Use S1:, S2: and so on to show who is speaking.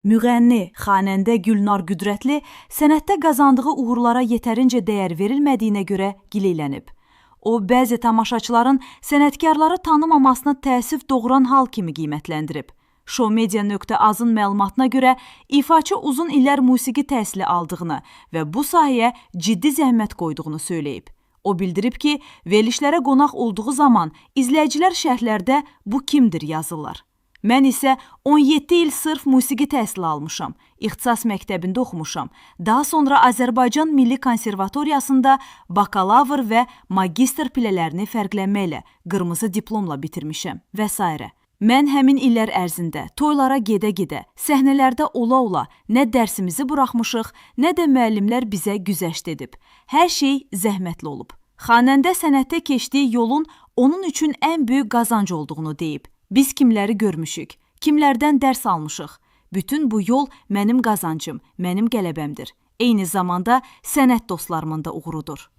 S1: Müğənni, xanəndə Gülnar Qüdrətli sənətdə qazandığı uğurlara yetərincə dəyər verilmədiyinə görə gileylənib. O, bəzi tamaşaçıların sənətkarları tanımamasını təəssüf doğuran hal kimi qiymətləndirib. Showmedia.az-ın məlumatına görə ifaçı uzun illər musiqi təhsili aldığını və bu sahəyə ciddi zəhmət qoyduğunu söyləyib. O bildirib ki, verilişlərə qonaq olduğu zaman izləyicilər şərhlərdə "bu kimdir" yazırlar. Mən isə 17 il sırf musiqi təhsili almışam, ixtisas məktəbində oxumuşam, daha sonra Azərbaycan Milli Konservatoriyasında bakalavr və magistr pillələrini fərqlənməklə qırmızı diplomla bitirmişəm və s. Mən həmin illər ərzində toylara gedə-gedə, səhnələrdə ola-ola nə dərsimizi buraxmışıq, nə də müəllimlər bizə güzəşt edib. Hər şey zəhmətli olub. Xanəndə sənətdə keçdiyi yolun onun üçün ən böyük qazanc olduğunu deyib. Biz kimləri görmüşük, kimlərdən dərs almışıq. Bütün bu yol mənim qazancım, mənim qələbəmdir. Eyni zamanda sənət dostlarımın da uğurudur.